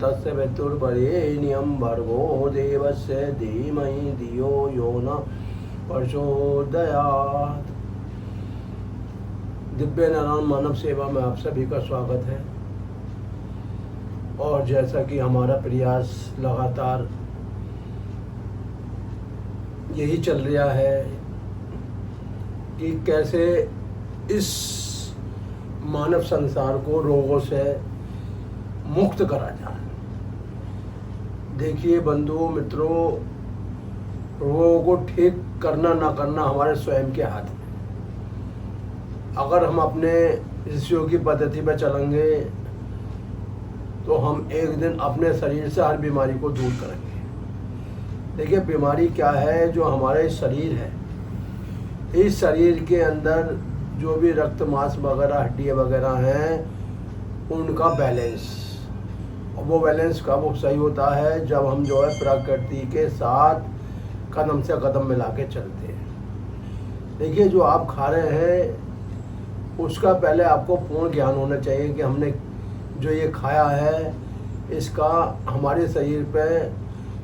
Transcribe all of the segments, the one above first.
तस्य पितुर्वरेण्यं भर्गो देवस्य धीमहि धियो यो न प्रचोदयात्। दिव्य नारायण मानव सेवा में आप सभी का स्वागत है। और जैसा कि हमारा प्रयास लगातार यही चल रहा है कि कैसे इस मानव संसार को रोगों से मुक्त करा जाए। देखिए बंधुओं मित्रों, रोगों को ठीक करना ना करना हमारे स्वयं के हाथ में। अगर हम अपने ऋषियों की पद्धति पर चलेंगे तो हम एक दिन अपने शरीर से हर बीमारी को दूर करेंगे। देखिए बीमारी क्या है, जो हमारे शरीर है, इस शरीर के अंदर जो भी रक्त मांस वगैरह हड्डियाँ वगैरह हैं उनका बैलेंस, और वो बैलेंस कब सही होता है, जब हम जो है प्रकृति के साथ कदम से कदम मिला के चलते हैं। देखिए जो आप खा रहे हैं उसका पहले आपको पूर्ण ज्ञान होना चाहिए कि हमने जो ये खाया है इसका हमारे शरीर पे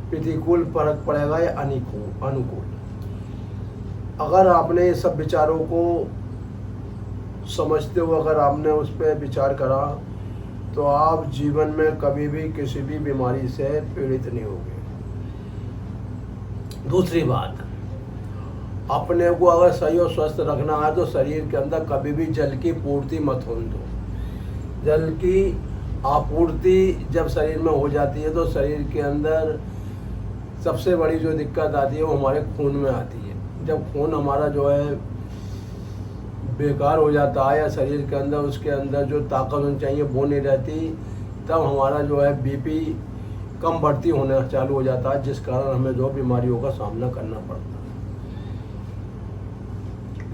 प्रतिकूल फर्क पड़ेगा या अनुकूल। अगर आपने सब विचारों को समझते हुए अगर आपने उस पर विचार करा तो आप जीवन में कभी भी किसी भी बीमारी से पीड़ित नहीं होंगे। दूसरी बात, अपने को अगर सही और स्वस्थ रखना है तो शरीर के अंदर कभी भी जल की पूर्ति मत होने दो। जल की आपूर्ति जब शरीर में हो जाती है तो शरीर के अंदर सबसे बड़ी जो दिक्कत आती है वो हमारे खून में आती है। जब खून हमारा जो है बेकार हो जाता है या शरीर के अंदर उसके अंदर जो ताकत होनी चाहिए वो नहीं रहती, तब हमारा जो है बीपी कम बढ़ती होना चालू हो जाता है, जिस कारण हमें जो बीमारियों का सामना करना पड़ता है।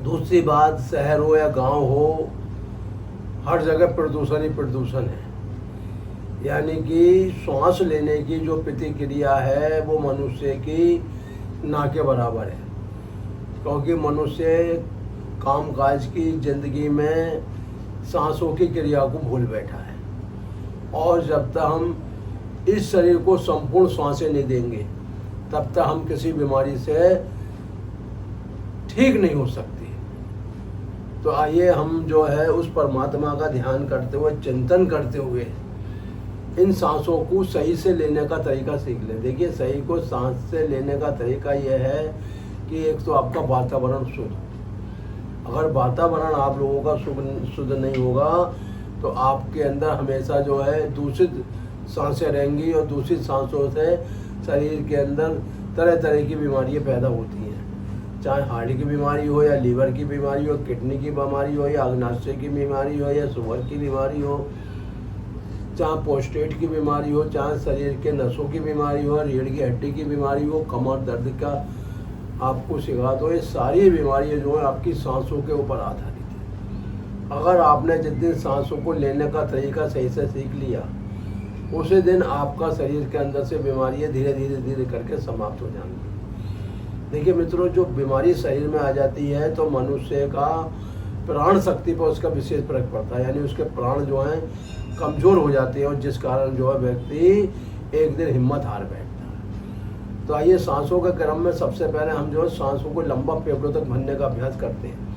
दूसरी बात, शहर हो या गांव हो, हर जगह प्रदूषण ही प्रदूषण है। यानी कि सांस लेने की जो प्रतिक्रिया है वो मनुष्य की ना के बराबर है, क्योंकि मनुष्य कामकाज की जिंदगी में सांसों की क्रिया को भूल बैठा है। और जब तक हम इस शरीर को संपूर्ण सांसें नहीं देंगे तब तक हम किसी बीमारी से ठीक नहीं हो सकते। तो आइए हम जो है उस परमात्मा का ध्यान करते हुए, चिंतन करते हुए इन सांसों को सही से लेने का तरीका सीख लें। देखिए सही को सांस से लेने का तरीका यह है कि एक तो आपका वातावरण शुद्ध, अगर वातावरण आप लोगों का शुद्ध नहीं होगा तो आपके अंदर हमेशा जो है दूषित सांसें रहेंगी, और दूषित सांसों से शरीर के अंदर तरह तरह की बीमारियां पैदा होती हैं। चाहे हार्ट की बीमारी हो या लीवर की बीमारी हो, किडनी की बीमारी हो या अग्नाशय की बीमारी हो या शुगर की बीमारी हो, चाहे प्रोस्टेट की बीमारी हो, चाहे शरीर के नसों की बीमारी हो, रीढ़ की हड्डी की बीमारी हो, कमर दर्द का आपको सिखा दो, ये सारी बीमारियां जो है आपकी सांसों के ऊपर आधारित है। अगर आपने जिस दिन सांसों को लेने का तरीका सही से सीख लिया उसी दिन आपका शरीर के अंदर से बीमारियां धीरे धीरे करके समाप्त हो जाएंगी। देखिए मित्रों, जो बीमारी शरीर में आ जाती है तो मनुष्य का प्राण शक्ति पर उसका विशेष फर्क पड़ता है, यानी उसके प्राण जो हैं कमज़ोर हो जाते हैं, और जिस कारण जो है व्यक्ति एक दिन हिम्मत हार बैठता है। तो आइए सांसों के क्रम में सबसे पहले हम जो है सांसों को लंबा फेफड़ों तक भरने का अभ्यास करते हैं।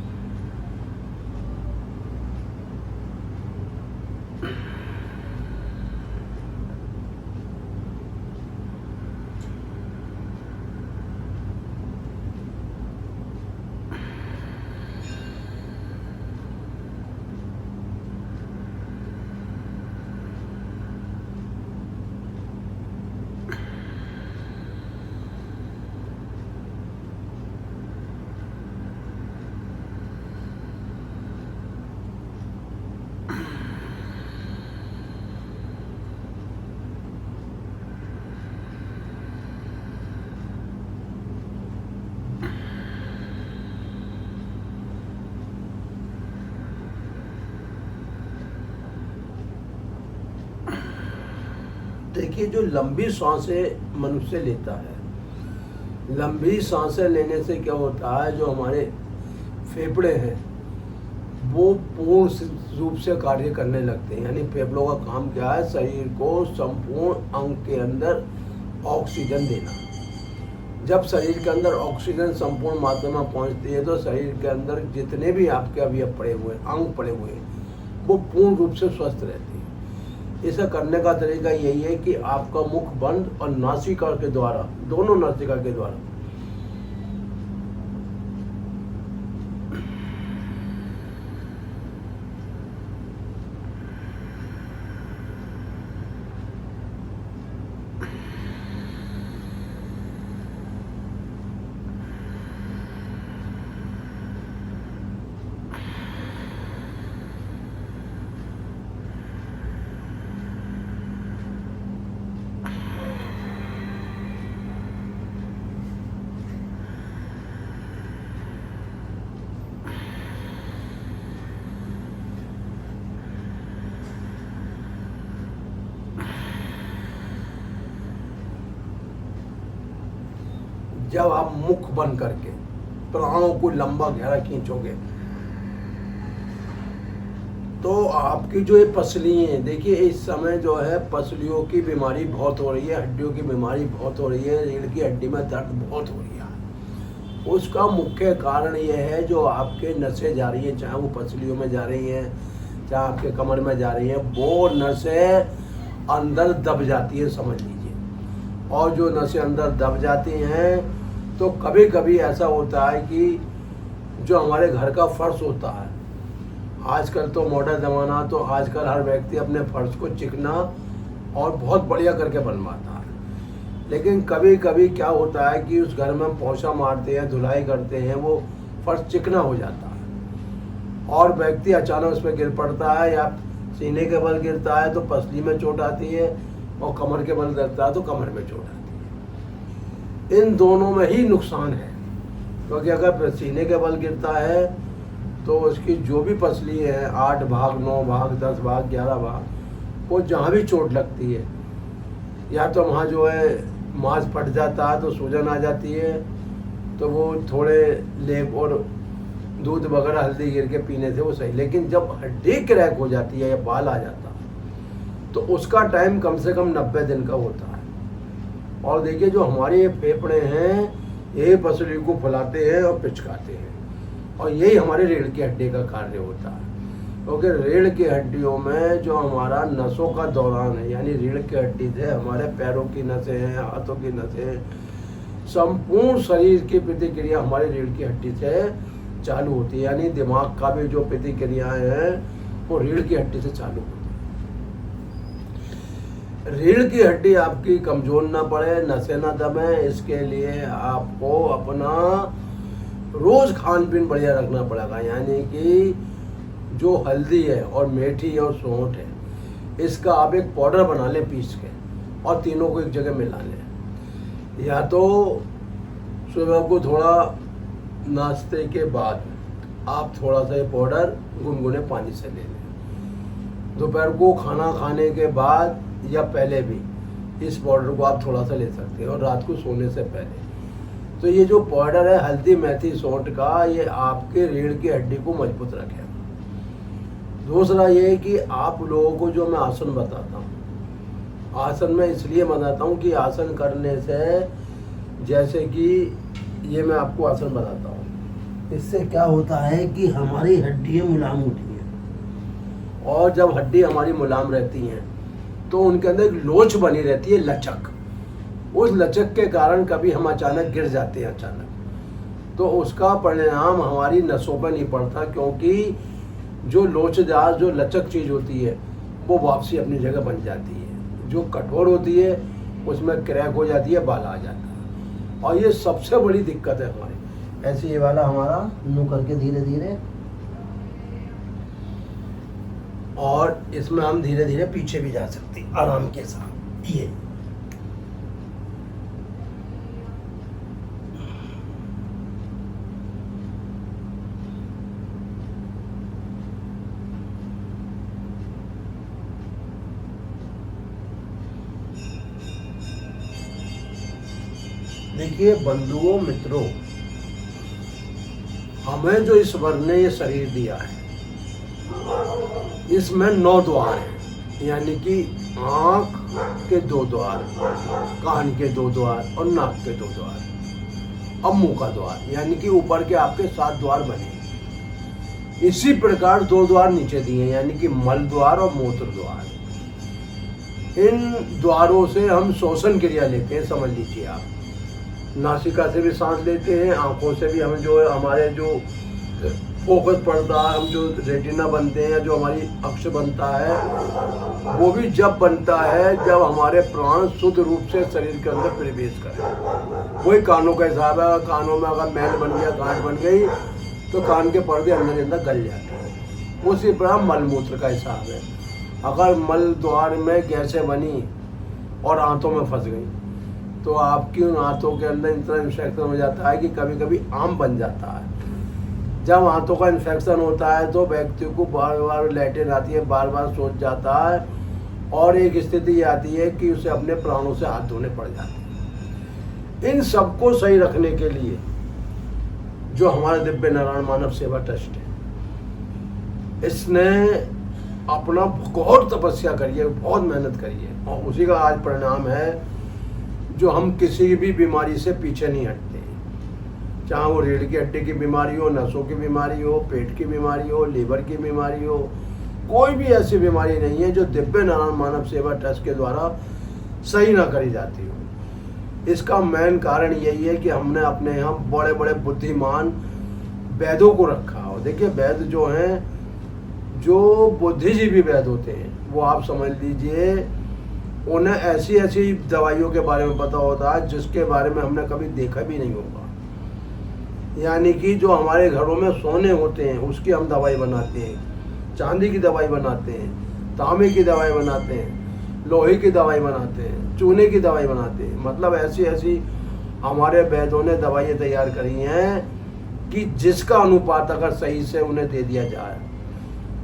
देखिए जो लंबी सांसें मनुष्य लेता है, लंबी सांसें लेने से क्या होता है, जो हमारे फेफड़े हैं वो पूर्ण रूप से कार्य करने लगते हैं। यानी फेफड़ों का काम क्या है? शरीर को संपूर्ण अंग के अंदर ऑक्सीजन देना। जब शरीर के अंदर ऑक्सीजन संपूर्ण मात्रा में पहुंचती है तो शरीर के अंदर जितने भी आपके अवयव पड़े हुए, अंग पड़े हुए, वो पूर्ण रूप से स्वस्थ रहते हैं। इसे करने का तरीका यही है कि आपका मुख बंद और नासिका के द्वारा, दोनों नासिका के द्वारा जब आप मुख बंद करके प्राणों को लंबा गहरा खींचोगे तो आपकी जो ये पसली है, देखिए इस समय जो है पसलियों की बीमारी बहुत हो रही है, हड्डियों की बीमारी बहुत हो रही है, रीढ़ की हड्डी में दर्द बहुत हो रही है। उसका मुख्य कारण ये है जो आपके नसें जा रही हैं, चाहे वो पसलियों में जा रही हैं, चाहे आपके कमर में जा रही हैं, वो नसें अंदर दब जाती है, समझ लीजिए। और जो नसें अंदर दब जाती हैं तो कभी कभी ऐसा होता है कि जो हमारे घर का फर्श होता है, आजकल तो मॉडर्न ज़माना, तो आजकल हर व्यक्ति अपने फर्श को चिकना और बहुत बढ़िया करके बनवाता है। लेकिन कभी कभी क्या होता है कि उस घर में हम पोछा मारते हैं, धुलाई करते हैं, वो फर्श चिकना हो जाता है और व्यक्ति अचानक उस पर गिर पड़ता है, या सीने के बल गिरता है तो पसली में चोट आती है, और कमर के बल गिरता है तो कमर में चोट आती है। इन दोनों में ही नुकसान है, क्योंकि अगर सीने के बल गिरता है तो उसकी जो भी पसली है, 8 भाग, 9 भाग, 10 भाग, 11 भाग, वो जहाँ भी चोट लगती है, या तो वहाँ जो है मांस फट जाता है तो सूजन आ जाती है, तो वो थोड़े लेप और दूध वगैरह हल्दी गिर के पीने से वो सही। लेकिन जब हड्डी क्रैक हो जाती है या बाल आ जाता है तो उसका टाइम कम से कम 90 दिन का होता है। और देखिए जो हमारे ये फेफड़े हैं, यही पसली को फैलाते हैं और पिचकाते हैं, और यही हमारे रीढ़ की हड्डी का कार्य होता है। क्योंकि रीढ़ की हड्डियों में जो हमारा नसों का दौरान है, यानी रीढ़ की हड्डी से हमारे पैरों की नसें हैं, हाथों की नसें, संपूर्ण शरीर की प्रतिक्रिया हमारी रीढ़ की हड्डी से चालू होती है। यानी दिमाग का भी जो प्रतिक्रियाएं हैं वो रीढ़ की हड्डी से चालू होती है। रीढ़ की हड्डी आपकी कमजोर ना पड़े, नसें ना दबे, इसके लिए आपको अपना रोज खान पीन बढ़िया रखना पड़ेगा। यानी कि जो हल्दी है और मेथी और सौंठ है, इसका आप एक पाउडर बना लें पीस के, और तीनों को एक जगह मिला लें। या तो सुबह को थोड़ा नाश्ते के बाद आप थोड़ा सा ये पाउडर गुनगुने पानी से ले लें। दोपहर को खाना खाने के बाद या पहले भी इस पाउडर को आप थोड़ा सा ले सकते हैं, और रात को सोने से पहले। तो ये जो पाउडर है हल्दी मेथी सौंठ का, ये आपके रीढ़ की हड्डी को मजबूत रखेगा। दूसरा ये है कि आप लोगों को जो मैं आसन बताता हूँ, आसन में इसलिए बताता हूँ कि आसन करने से, जैसे कि ये मैं आपको आसन बताता हूँ, इससे क्या होता है कि हमारी हड्डियाँ मुलायम होती हैं, और जब हड्डी हमारी मुलायम रहती हैं तो उनके अंदर एक लोच बनी रहती है, लचक। उस लचक के कारण कभी हम अचानक गिर जाते हैं अचानक, तो उसका परिणाम हमारी नसों पर नहीं पड़ता, क्योंकि जो लोचदार जो लचक चीज़ होती है वो वापसी अपनी जगह बन जाती है। जो कठोर होती है उसमें क्रैक हो जाती है, बाल आ जाता है, और ये सबसे बड़ी दिक्कत है हमारी। ऐसे ये वाला हमारा यूँ करके धीरे धीरे, और इसमें हम धीरे धीरे पीछे भी जा सकते हैं आराम के साथ। ये देखिए बंधुओं मित्रों, हमें जो ईश्वर ने ये शरीर दिया है, इसमें 9 द्वार हैं, यानी कि आँख के 2 द्वार, कान के 2 द्वार और नाक के 2 द्वार, अब मुंह का द्वार, यानी कि ऊपर के आपके 7 द्वार बने। इसी प्रकार 2 द्वार नीचे दिए, यानी कि मल द्वार और मूत्र द्वार। इन द्वारों से हम श्वसन क्रिया लेते हैं, समझ लीजिए आप। नासिका से भी सांस लेते हैं, आंखों से भी हम जो है हमारे जो फोकस पड़ता है, हम जो रेटिना बनते हैं, जो हमारी अक्ष बनता है, वो भी जब बनता है जब हमारे प्राण शुद्ध रूप से शरीर के अंदर प्रवेश करें। वही कानों का हिसाब है, कानों में अगर मैल बन गया, गांठ बन गई, तो कान के पर्दे अंदर अंदर गल जाते हैं। उसी प्रकार मलमूत्र का हिसाब है। अगर मल द्वार में गैसें बनी और आंतों में फंस गई, तो आपकी उन आंतों के अंदर इतना इन्फेक्शन हो जाता है कि कभी कभी आम बन जाता है। जब आंतों का इन्फेक्शन होता है तो व्यक्ति को बार बार लैट्रिन आती है, बार बार सोच जाता है, और एक स्थिति आती है कि उसे अपने प्राणों से हाथ धोने पड़ जाते हैं। इन सबको सही रखने के लिए जो हमारा दिव्य नारायण मानव सेवा ट्रस्ट है, इसने अपना बहुत तपस्या करी है, बहुत मेहनत करी है, और उसी का आज परिणाम है जो हम किसी भी बीमारी से पीछे नहीं हटते। चाहे वो रीढ़ की हड्डी की बीमारी हो, नसों की बीमारी हो, पेट की बीमारी हो, लीवर की बीमारी हो, कोई भी ऐसी बीमारी नहीं है जो दिव्य नारायण मानव सेवा ट्रस्ट के द्वारा सही ना करी जाती हो। इसका मेन कारण यही है कि हमने अपने यहाँ बड़े बड़े बुद्धिमान वैद्यों को रखा हो। देखिए, वैद्य जो हैं, जो बुद्धिजीवी वैद्य होते हैं, वो आप समझ लीजिए उन्हें ऐसी ऐसी दवाइयों के बारे में पता होता है जिसके बारे में हमने कभी देखा भी नहीं होगा। यानी कि जो हमारे घरों में सोने होते हैं उसकी हम दवाई बनाते हैं, चांदी की दवाई बनाते हैं, तांबे की दवाई बनाते हैं, लोहे की दवाई बनाते हैं, चूने की दवाई बनाते हैं। मतलब ऐसी ऐसी हमारे वैद्यों ने दवाइयाँ तैयार करी हैं कि जिसका अनुपात अगर सही से उन्हें दे दिया जाए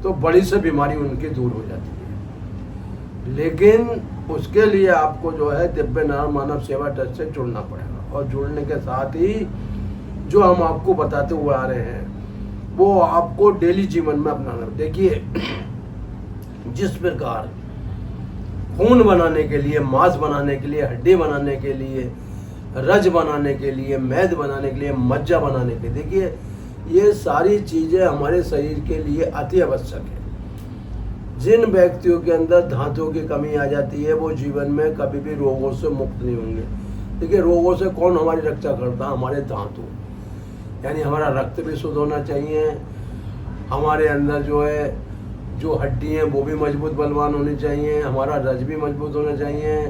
तो बड़ी से बीमारी उनकी दूर हो जाती है। लेकिन उसके लिए आपको जो है दिव्य नारायण मानव सेवा ट्रस्ट से जुड़ना पड़ेगा, और जुड़ने के साथ ही जो हम आपको बताते हुए आ रहे हैं वो आपको डेली जीवन में अपनाना। देखिए, जिस प्रकार खून बनाने के लिए, मांस बनाने के लिए, हड्डी बनाने के लिए, रज बनाने के लिए, मैद बनाने के लिए, मज्जा बनाने के लिए, देखिए ये सारी चीज़ें हमारे शरीर के लिए अति आवश्यक है। जिन व्यक्तियों के अंदर धातुओं की कमी आ जाती है वो जीवन में कभी भी रोगों से मुक्त नहीं होंगे। देखिए, रोगों से कौन हमारी रक्षा करता है? हमारे धातु, यानी हमारा रक्त भी शुद्ध होना चाहिए, हमारे अंदर जो है जो हड्डी हैं वो भी मजबूत बलवान होनी चाहिए, हमारा रज भी मजबूत होना चाहिए,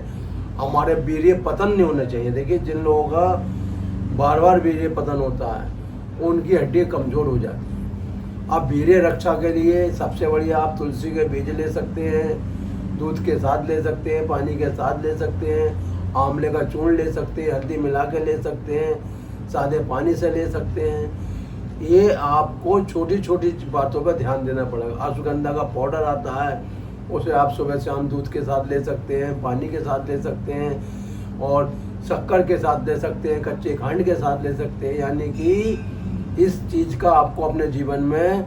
हमारे वीर्य पतन नहीं होना चाहिए। देखिए, जिन लोगों का बार बार वीर्य पतन होता है उनकी हड्डी कमज़ोर हो जाती है। आप वीर्य रक्षा के लिए सबसे बढ़िया आप तुलसी के बीज ले सकते हैं, दूध के साथ ले सकते हैं, पानी के साथ ले सकते हैं, आंवले का चूर्ण ले सकते हैं, हल्दी मिला के ले सकते हैं, सादे पानी से ले सकते हैं। ये आपको छोटी छोटी बातों पर ध्यान देना पड़ेगा। अश्वगंधा का पाउडर आता है, उसे आप सुबह शाम दूध के साथ ले सकते हैं, पानी के साथ ले सकते हैं, और शक्कर के साथ ले सकते हैं, कच्चे खंड के साथ ले सकते हैं। यानी कि इस चीज़ का आपको अपने जीवन में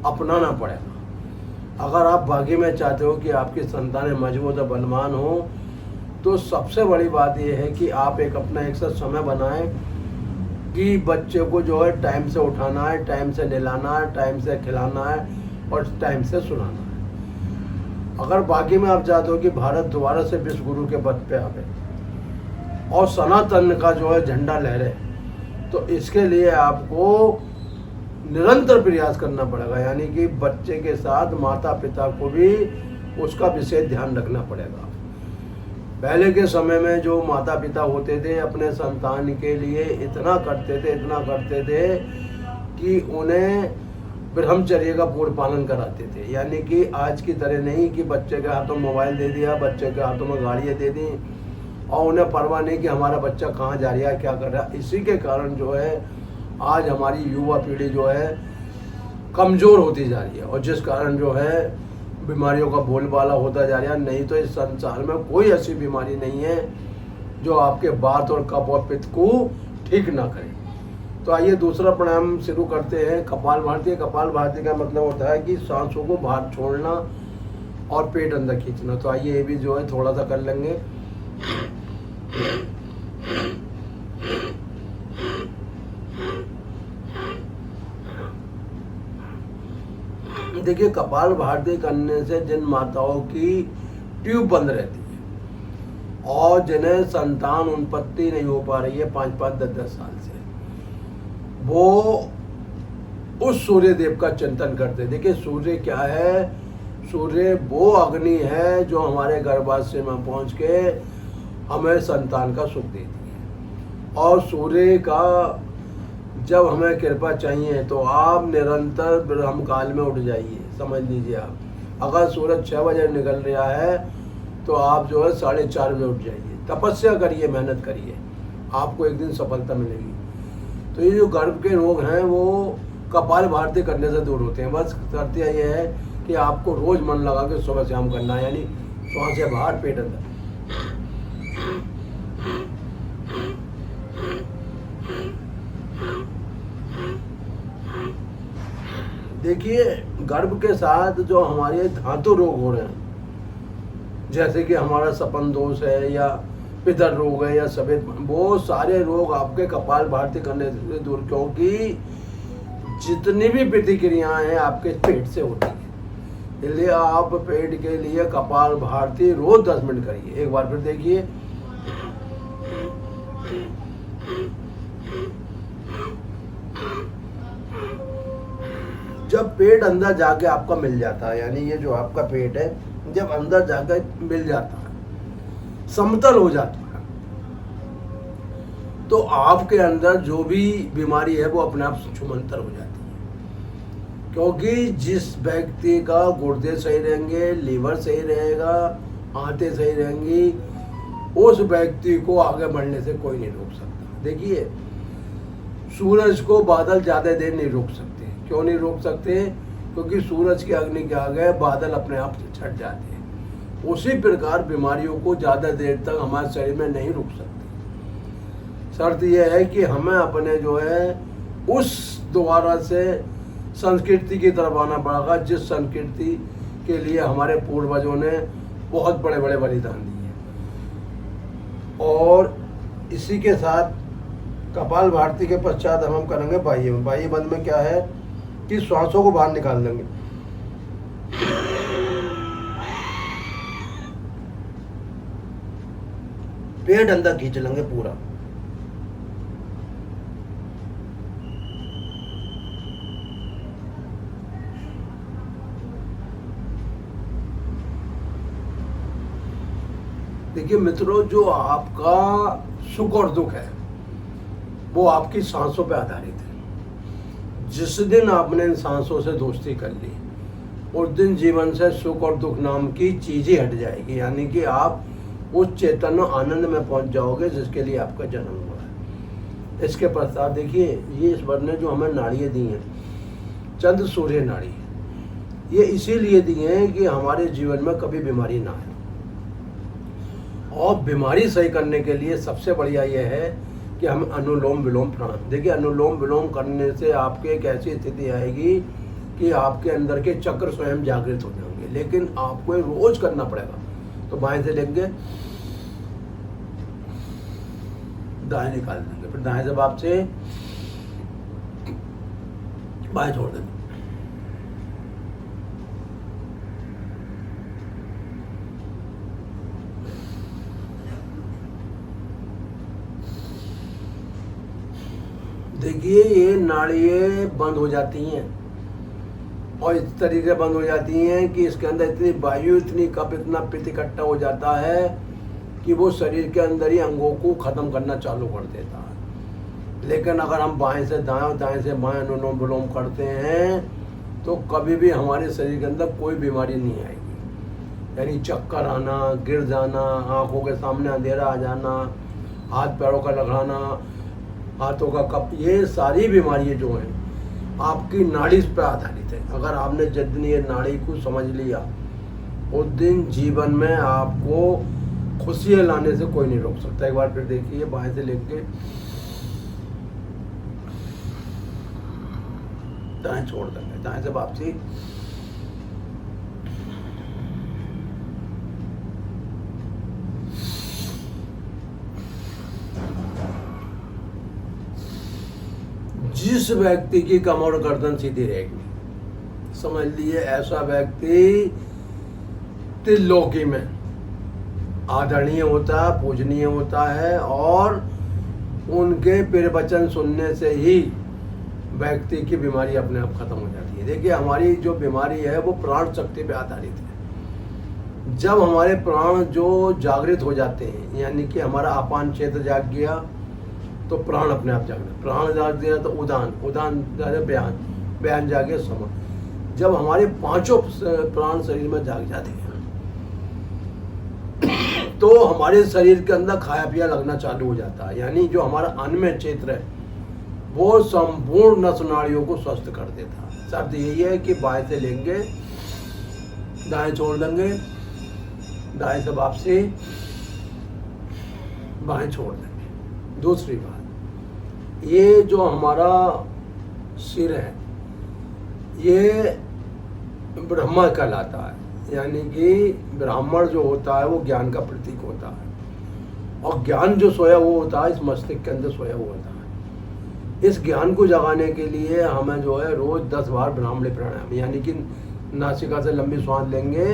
अपनाना पड़ेगा। अगर आप भाग्य में चाहते हो कि आपकी संतानें मजबूत और बलवान हो, तो सबसे बड़ी बात यह है कि आप अपना एक साथ समय बनाएं कि बच्चे को जो है टाइम से उठाना है, टाइम से नहलाना है, टाइम से खिलाना है और टाइम से सुलाना है। अगर बाकी में आप चाहते हो कि भारत दोबारा से विश्व गुरु के पद पे आवे और सनातन का जो है झंडा लहरे, तो इसके लिए आपको निरंतर प्रयास करना पड़ेगा। यानी कि बच्चे के साथ माता पिता को भी उसका विशेष ध्यान रखना पड़ेगा। पहले के समय में जो माता पिता होते थे अपने संतान के लिए इतना करते थे कि उन्हें ब्रह्मचर्य का पूर्ण पालन कराते थे। यानी कि आज की तरह नहीं कि बच्चे के हाथों मोबाइल दे दिया, बच्चे के हाथों में गाड़ियाँ दे दी और उन्हें परवाह नहीं कि हमारा बच्चा कहाँ जा रहा है, क्या कर रहा है। इसी के कारण जो है आज हमारी युवा पीढ़ी जो है कमज़ोर होती जा रही है, और जिस कारण जो है बीमारियों का बोलबाला होता जा रहा है। नहीं तो इस संसार में कोई ऐसी बीमारी नहीं है जो आपके वात और कफ और पित्त को ठीक ना करे। तो आइए दूसरा प्राणायाम शुरू करते हैं, कपाल भारती। कपाल भारती का मतलब होता है कि सांसों को बाहर छोड़ना और पेट अंदर खींचना। तो आइए ये भी जो है थोड़ा सा कर लेंगे। देखिए, कपाल भारती करने से जिन माताओं की ट्यूब बंद रहती है और जिन्हें संतान उत्पत्ति नहीं हो पा रही है 5-5, 10-10 साल से, वो उस सूर्य देव का चिंतन करते। देखिए, सूर्य क्या है? सूर्य वो अग्नि है जो हमारे गर्भाशय में पहुंच के हमें संतान का सुख देती है। और सूर्य का जब हमें कृपा चाहिए तो आप निरंतर ब्रह्म काल में उठ जाइए। समझ लीजिए, आप अगर सूरज 6 बजे निकल रहा है तो आप जो है 4:30 बजे उठ जाइए। तपस्या करिए, मेहनत करिए, आपको एक दिन सफलता मिलेगी। तो ये जो गर्भ के रोग हैं वो कपाल भारती करने से दूर होते हैं। बस शर्त ये है कि आपको रोज मन लगा के सुबह शाम करना है, यानी श्वास से बाहर, पेट अंदर। देखिए, गर्भ के साथ जो हमारे धातु रोग हो रहे हैं, जैसे कि हमारा सपन दोष है या पितर रोग है या सफेद, वो सारे रोग आपके कपाल भारती करने से दूर, क्योंकि जितनी भी प्रतिक्रियाएं हैं आपके पेट से होती है। इसलिए आप पेट के लिए कपाल भारती रोज 10 मिनट करिए। एक बार फिर देखिए। जब पेट अंदर जाके आपका मिल जाता है, यानी ये जो आपका पेट है जब अंदर जाकर मिल जाता है, समतल हो जाता है, तो आपके अंदर जो भी बीमारी है वो अपने आप छुमंतर हो जाती है। क्योंकि जिस व्यक्ति का गुर्दे सही रहेंगे, लीवर सही रहेगा, आंतें सही रहेंगी, उस व्यक्ति को आगे बढ़ने से कोई नहीं रोक सकता। देखिए, सूरज को बादल ज़्यादा देर नहीं रोक सकते। क्यों नहीं रोक सकते? क्योंकि सूरज की अग्नि के आगे बादल अपने आप से छट जाते हैं। उसी प्रकार बीमारियों को ज़्यादा देर तक हमारे शरीर में नहीं रुक सकती। शर्त यह है कि हमें अपने जो है उस द्वारा से संस्कृति की तरफ आना पड़ेगा जिस संस्कृति के लिए हमारे पूर्वजों ने बहुत बड़े बड़े बलिदान दिए। और इसी के साथ कपाल भारती के पश्चात हम करेंगे बाह्य बंद। बाह्य बंद में क्या है कि श्वासों को बाहर निकाल देंगे। पेट अंदर खींच लेंगे पूरा। देखिए मित्रों, जो आपका सुख और दुख है वो आपकी सांसों पे आधारित है। जिस दिन आपने इन सांसों से दोस्ती कर ली, उस दिन जीवन से सुख और दुख नाम की चीज़ ही हट जाएगी। यानी कि आप उस चेतन आनंद में पहुंच जाओगे जिसके लिए आपका जन्म हुआ है। इसके पश्चात देखिए, ये ईश्वर ने जो हमें नाड़ियाँ दी हैं, चंद्र सूर्य नाड़ी, ये इसीलिए दी हैं कि हमारे जीवन में कभी बीमारी ना आए। और बीमारी सही करने के लिए सबसे बढ़िया ये है कि हम अनुलोम विलोम प्राणायाम। देखिए, अनुलोम विलोम करने से आपके एक ऐसी स्थिति आएगी कि आपके अंदर के चक्र स्वयं जागृत हो जाएंगे। लेकिन आपको रोज करना पड़ेगा। तो बाएं से लेंगे, दाएं निकाल देंगे, फिर दाएं से आपसे बाएं छोड़ देंगे। देखिए, ये नाड़ियाँ बंद हो जाती हैं और इस तरीके से बंद हो जाती हैं कि इसके अंदर इतनी वायु, इतनी कफ, इतना पित्त इकट्ठा हो जाता है कि वो शरीर के अंदर ही अंगों को ख़त्म करना चालू कर देता है। लेकिन अगर हम बाएं से दाएं और दाएं से बाएं अनुलोम विलोम करते हैं तो कभी भी हमारे शरीर के अंदर कोई बीमारी नहीं आएगी। यानी चक्कर आना, गिर जाना, आँखों के सामने अंधेरा आ जाना, हाथ पैरों का लगाना, हाथों का कप, ये सारी बीमारियाँ जो हैं आपकी नाड़ी पर आधारित है। अगर आपने जिस दिन ये नाड़ी को समझ लिया, उस दिन जीवन में आपको खुशियाँ लाने से कोई नहीं रोक सकता। एक बार फिर देखिए, बाएं से लेके दाएं छोड़ देंगे, दाएं से वापसी। जिस व्यक्ति की कमर और गर्दन सीधी रहेगी, समझ लिए ऐसा व्यक्ति त्रिलोकी में आदरणीय होता है, पूजनीय होता है, और उनके प्रवचन सुनने से ही व्यक्ति की बीमारी अपने आप खत्म हो जाती है। देखिए, हमारी जो बीमारी है वो प्राण शक्ति पे आधारित है। जब हमारे प्राण जो जागृत हो जाते हैं, यानी कि हमारा अपान क्षेत्र जाग गया तो प्राण अपने आप जाग गया, प्राण जाग गया तो उदान, उदान जागे बयान, बयान जागे समन। जब हमारे पांचों प्राण शरीर में जाग जाते हैं तो हमारे शरीर के अंदर खाया पिया लगना चालू हो जाता है, यानी जो हमारा अन्य क्षेत्र है वो संपूर्ण नस नाड़ियों को स्वस्थ कर देता है। शब्द यही है कि बाएं से लेंगे, दाएं छोड़ देंगे, दाएं से वापसी, बाएं छोड़ देंगे। दूसरी बात, ये जो हमारा सिर है ये ब्रह्मा कहलाता है, यानी कि ब्राह्मण जो होता है वो ज्ञान का प्रतीक होता है, और ज्ञान जो सोया हुआ होता है इस मस्तिष्क के अंदर सोया हुआ होता है। इस ज्ञान को जगाने के लिए हमें जो है रोज 10 बार ब्राह्मणी प्राणायाम, यानी कि नासिका से लंबी सांस लेंगे,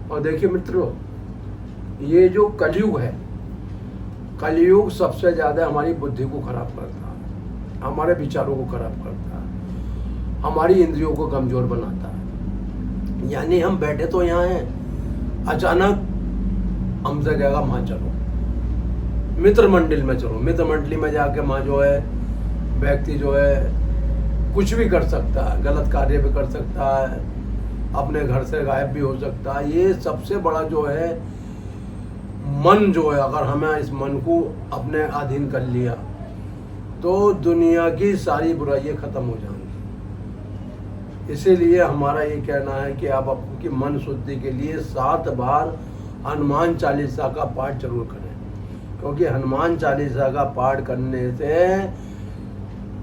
और देखिए मित्रों, ये जो कलयुग है, कलयुग सबसे ज़्यादा हमारी बुद्धि को खराब करता है, हमारे विचारों को खराब करता है, हमारी इंद्रियों को कमज़ोर बनाता है। यानी हम बैठे तो यहाँ हैं, अचानक हमसे कहेगा वहाँ चलो, मित्र मंडल में चलो, मित्र मंडली में जाके वहाँ जो है व्यक्ति जो है कुछ भी कर सकता है, गलत कार्य भी कर सकता है, अपने घर से गायब भी हो सकता है। ये सबसे बड़ा जो है मन जो है, अगर हमें इस मन को अपने अधीन कर लिया तो दुनिया की सारी बुराइयां खत्म हो जाएंगी। इसीलिए हमारा ये कहना है कि आप आपकी मन शुद्धि के लिए 7 बार हनुमान चालीसा का पाठ जरूर करें, क्योंकि हनुमान चालीसा का पाठ करने से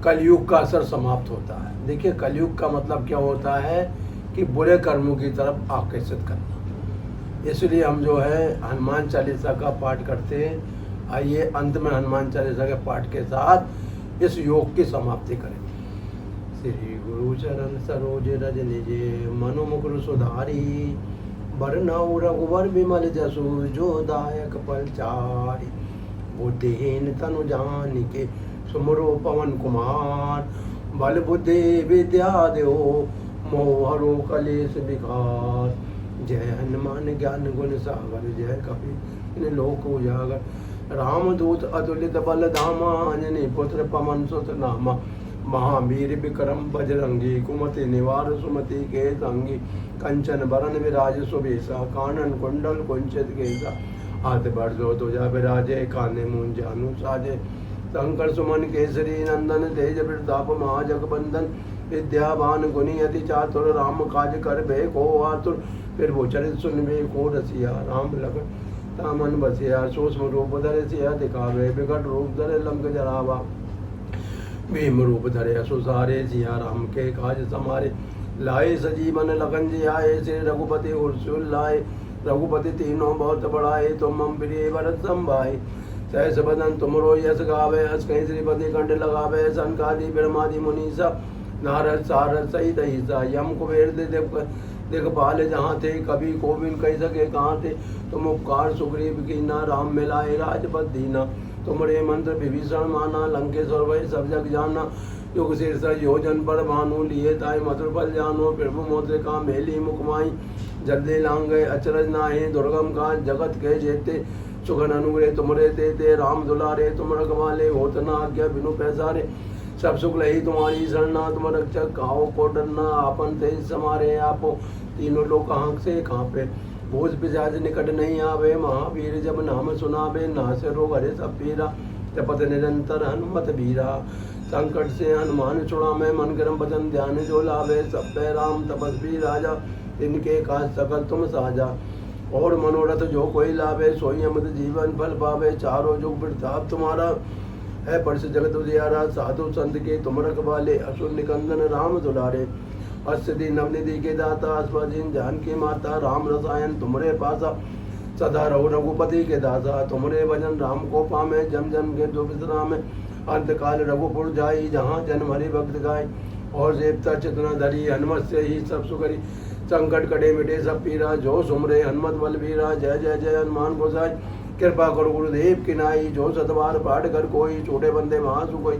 कलयुग का असर समाप्त होता है। देखिए, कलयुग का मतलब क्या होता है कि बुरे कर्मों की तरफ आकर्षित करना। इसलिए हम जो है हनुमान चालीसा का पाठ करते हैं। आइए अंत में हनुमान चालीसा के पाठ के साथ इस योग की समाप्ति करें। श्री गुरु चरण सरोज रज निजे, मनो मुकुर सुधारी, बरनउँ रघुवर विमल जसु, जो दायक फलचारि। बुद्धिहीन तनु जानिके, सुमिरो पवन कुमार। बल बुद्धि विद्या देओ, मोह हरो कलेश विकार। जय हनुमान ज्ञान गुण सागर, जय कपि लोक उजागर। रामदूत अतुलित बल धामा, अंजनी पुत्र पवन सुत नामा। महावीर विक्रम बजरंगी, कुमति निवार सुमति के संगी। कंचन बरन विराज सुबेसा, कानन कुंडल कुंचित केसा। हाथ बरजो ध्वजा विराजे, काने मूंज जानु साजे। शंकर सुमन केसरी नंदन, तेज प्रताप महाजगबंदन। विद्यावान गुणी अति चातुर, राम काज करबे को आतुर। फिर वो चरित सुनबे को रसिया, राम लखन तामन बसिया। सूक्ष्म रूप धरे सिया दिखावे, विकट रूप धरे लंक जरावा। भीम रूप धरे असुर सारे, सिया राम के काज समारे। लाए सजीवन लखन जी आए, श्री रघुपति उर्सुल लाए। रघुपति तीनों बहुत बड़ाए, तुम मम प्रिय भरत संभाए। सहस बदन तुमरो यश गावे, हस कहीं श्रीपति कंठ लगावे। सनकादि ब्रह्मादि मुनीसा, नारद सारद सहित ईसा। यम कुबेर दिखपाल जहाँ थे, कभी कोविन कह सके कहाँ थे। तुम उपकार सुग्रीव कीना, राम मिलाए राजपद दीना। तुमरे मंत्र विभीषण माना, लंकेश्वर वही सब जग जाना। युग शीर्ष योजन पर भानु, लिए ताई मधुर फल जानो। प्रभु मोद्रिका मेली मुखमाई, जल्दी लांग गए अचरज नाहि। दुर्गम का जगत के जेते, सुगन अनुग्रह तुमरे देते। राम दुलारे तुम रखवाले, होत न आज्ञा बिनु पैसारे। सब सुख लही तुम्हारी शरणा, तुम रक्षक काहो को डरना। आपन तेज समारे आपो, तीनों लोग कहाँ से काँपे। भूत पिशाच निकट नहीं आवे, महावीर जब नाम सुनावे, नासे रोग हरे सब पीरा, जपत निरंतर हनुमत बीरा। संकट से हनुमान छुड़ावे, मन क्रम वचन ध्यान जो लावे, सब पे राम तपस्वी राजा, इनके काज सकल तुम साजा। और मनोरथ जो कोई लावे, सोई अमृत जीवन फल पावे, चारों जुग प्रताप तुम्हारा, है परस जगत उजियारा। साधु संत के तुम रखवाले, असुर निकंदन राम दुलारे। अष्टसिद्धि नवनिधि के दाता, स्वजिन जानकी माता, राम रसायन तुमरे पासा, सदा रहो रघुपति के दासा। तुमरे भजन राम को पामे, जम जम के दो विश्राम, अंत काल रघुपुर जाई, जहाँ जन्म हरि भक्त गाय। और देवता चितना धरी, हनुमत से ही सब सुकरी, संकट कटे मिटे सब पीरा, जो सुमरे हनुमत बलबीरा। जय जय जय हनुमान गोसाई, कृपा करो गुरुदेव की नाई, जो सतबार पाठ कर कोई, छोटे बंदे महासु कोई।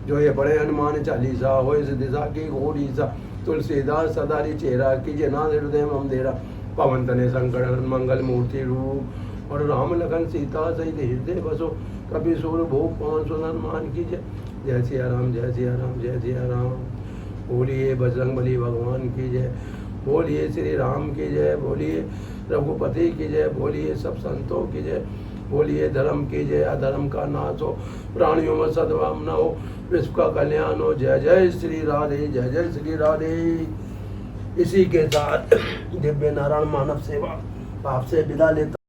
जो ये बड़े हनुमान चालीसा, हो इस दिशा की घोड़ी सा, तुलसीदास सदारी चेहरा, कीजिए नाथ हृदय मम देरा। पवन तने संकट हरण मंगल मूर्ति रूप, और राम लखन सीता सहित हृदय बसो, कपि सूर भूप पवन सुन हनुमान की जय। जय सिया राम जय सिया राम जय सिया राम। बोलिए बजरंगबली भगवान की जय, बोलिए श्री राम की जय, बोलिए रघुपति की जय, बोलिए सब संतों की जय, बोलिए धर्म की जय, अधर्म का नाश हो, प्राणियों में सद्भावना हो, विश्व का कल्याण हो। जय जय श्री राधे, जय जय श्री राधे। इसी के साथ दिव्य नारायण मानव सेवा आपसे विदा लेता।